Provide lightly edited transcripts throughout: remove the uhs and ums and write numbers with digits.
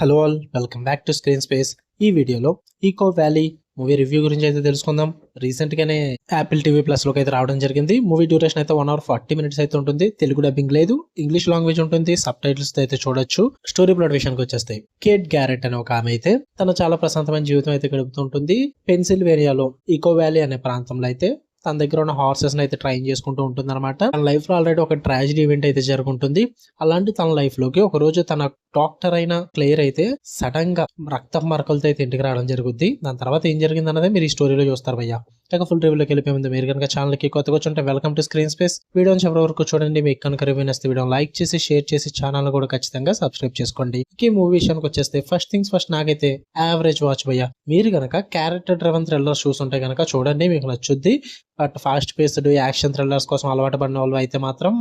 Hello all, welcome back to screen space. ఈ వీడియోలో eco valley movie review గురించి అయితే తెలుసుకుందాం. రీసెంట్ గానే యాపిల్ టీవీ ప్లస్ లోకి అయితే రావడం జరిగింది. మూవీ డ్యూరేషన్ అయితే 1 hour 40 minutes అయితే ఉంటుంది. తెలుగు డబ్బింగ్ లేదు, ఇంగ్లీష్ లాంగ్వేజ్ ఉంటుంది. సబ్ టైటిల్స్ అయితే చూడొచ్చు. స్టోరీ ప్లాట్ విషయానికి వచ్చేస్తాయి. కేట్ గ్యారెట్ అనే ఒక ఆమె అయితే తన చాలా ప్రశాంతమైన జీవితం అయితే గడుపుతుంటుంది. పెన్సిల్వేనియాలో ఈకో వ్యాలీ అనే ప్రాంతంలో అయితే తన దగ్గర ఉన్న హార్సెస్ అయితే ట్రైన్ చేసుకుంటూ ఉంటుంది అనమాట. తన లైఫ్ లో ఆల్రెడీ ఒక ట్రాజిడీ ఈవెంట్ అయితే జరుగుతుంది. అలాంటి తన లైఫ్ లోకి ఒక రోజు తన డాక్టర్ అయిన క్లేర్ అయితే సడన్ గా రక్త మరకలతో అయితే ఇంటికి రావడం జరుగుద్ది. దాని తర్వాత ఏం జరిగింది అన్నదే మీరు ఈ స్టోరీలో చూస్తారు భయ్య. ఇక ఫుల్ రివ్యూలోకి వెళ్ళిపోయి ముందు మీరు కనుక ఛానల్ కి కొత్తగా వచ్చుంటే వెల్కమ్ టు స్క్రీన్ స్పేస్. వీడియోని చివరి వరకు చూడండి. మీకు కనుక రివ్యూ నచ్చితే వీడియో లైక్ చేసి షేర్ చేసి ఛానల్ కూడా ఖచ్చితంగా సబ్స్క్రైబ్ చేసుకోండి. ఈ మూవీ విషయానికి వచ్చేస్తే ఫస్ట్ థింగ్స్ ఫస్ట్, నాకైతే యావరేజ్ వాచ్ భయ్య. మీరు కనుక క్యారెక్టర్ డ్రివెన్ థ్రిల్లర్స్ చూస్తుంటే కనుక చూడండి, మీకు నచ్చుద్ది. But fast paced action thrillers కోసం అలవాటు పడిన వాళ్ళు అయితే మాత్రం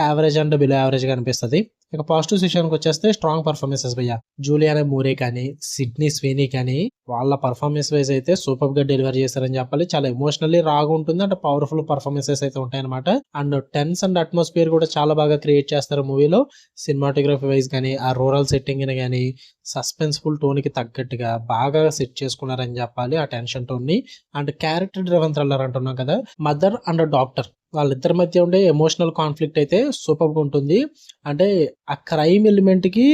యావరేజ్ అండ్ బిలో యావరేజ్ గా అనిపిస్తుంది. ఇక పాజిటివ్ విషయానికి వచ్చేస్తే స్ట్రాంగ్ పర్ఫార్మెన్సెస్ భయ్య. జూలియానా మూరే కానీ సిడ్నీ స్వీనీ కానీ వాళ్ళ పర్ఫార్మెన్స్ వైజ్ అయితే సూపర్ గా డెలివరీ చేశారని చెప్పాలి. చాలా ఎమోషనల్లీ రాగా ఉంటుంది అండ్ పవర్ఫుల్ పర్ఫార్మెన్సెస్ అయితే ఉంటాయి అనమాట. అండ్ టెన్స్ అండ్ అట్మాస్ఫియర్ కూడా చాలా బాగా క్రియేట్ చేస్తారు మూవీలో. సినిమాటోగ్రఫీ వైజ్ కానీ ఆ రూరల్ సెట్టింగ్ కానీ సస్పెన్స్ఫుల్ టోన్ కి తగ్గట్టుగా బాగా సెట్ చేసుకున్నారని చెప్పాలి ఆ టెన్షన్ టోన్ ని. అండ్ క్యారెక్టర్ డ్రివెన్ థ్రిల్లర్ అంటున్నాం కదా, మదర్ అండ్ డాక్టర్ వాళ్ళిద్దరి మధ్య ఉండే ఎమోషనల్ కాన్ఫ్లిక్ట్ అయితే సూపర్ గా ఉంటుంది. అంటే ఆ క్రైమ్ ఎలిమెంట్ కి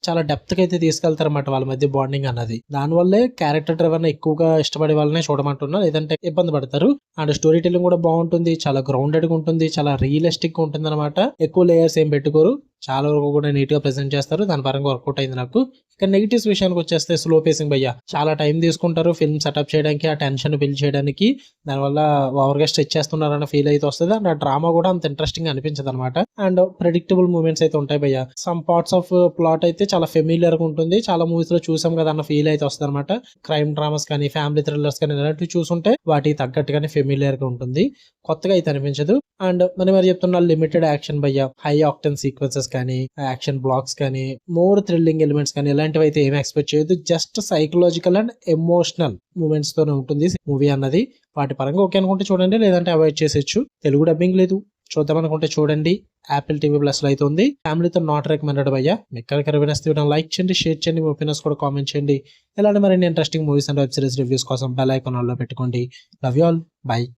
చాలా డెప్త్ కి అయితే తీసుకెళ్తారన్నమాట వాళ్ళ మధ్య బాండింగ్ అన్నది. దానివల్లే క్యారెక్టర్ డ్రైవర్ ఎక్కువగా ఇష్టపడే వాళ్ళనే చూడమంటున్నా, లేదంటే ఇబ్బంది పడతారు. అండ్ స్టోరీ టెల్లింగ్ కూడా బాగుంటుంది, చాలా గ్రౌండెడ్ గా ఉంటుంది, చాలా రియలిస్టిక్ గా ఉంటుంది అనమాట. ఎక్కువ లేయర్స్ ఏం పెట్టుకోరు, చాలా వరకు కూడా నీట్ గా ప్రెజెంట్ చేస్తారు. దాని పరంగా వర్కౌట్ అయింది నాకు. ఇక నెగిటివ్స్ విషయానికి వచ్చేస్తే స్లో పేసింగ్ భయ్య. చాలా టైం తీసుకుంటారు ఫిల్మ్ సెటప్ చేయడానికి, ఆ టెన్షన్ బిల్డ్ చేయడానికి. దానివల్ల ఓవర్ గా స్ట్రెచ్ చేస్తున్నారన్న ఫీల్ అయితే వస్తుంది. అండ్ ఆ డ్రామా కూడా అంత ఇంట్రెస్టింగ్ అనిపించదు అనమాట. అండ్ ప్రెడిక్టబుల్ మూమెంట్స్ అయితే ఉంటాయి భయ్య. సమ్ పార్ట్స్ ఆఫ్ ప్లాట్ అయితే చాలా ఫెమిలియర్ గా ఉంటుంది. చాలా మూవీస్ లో చూసాం కదా అన్న ఫీల్ అయితే వస్తుంది అనమాట. క్రైమ్ డ్రామాస్ కానీ ఫ్యామిలీ థ్రిల్లర్స్ కానీ ఇలాంటివి చూసుంటే వాటికి తగ్గట్టుగానే ఫెమిలియర్ గా ఉంటుంది, కొత్తగా అయితే అనిపించదు. అండ్ మరి చెప్తున్నా లిమిటెడ్ యాక్షన్ భయ్య. హై ఆక్టన్ సీక్వెన్సెస్ కానీ యాక్షన్ బ్లాక్స్ కానీ మోర్ థ్రిల్లింగ్ ఎలిమెంట్స్ కానీ ఇలాంటివి అయితే ఏమి ఎక్స్పెక్ట్ చేయొద్దు. Just psychological and emotional moments తోనే ఉంటుంది మూవీ అన్నది. వాటి పరంగా ఓకే అనుకుంటే చూడండి, లేదంటే అవాయిడ్ చేసేయచ్చు. తెలుగు డబ్బింగ్ లేదు, చూద్దాం అనుకుంటే చూడండి. యాపిల్ టీవీ ప్లస్ లో అయితే ఉంది. ఫ్యామిలీతో నాట్ రికమెండెడ్ భయ్య. మీకు లైక్ చేయండి, షేర్ చేయండి, మీ ఒపీనియన్స్ కూడా కామెంట్ చేయండి. ఇలాంటి మరిన్ని interesting movies and web series reviews కోసం బెల్ ఐకాన్ ఆన్ లో పెట్టుకోండి. Love you all, by.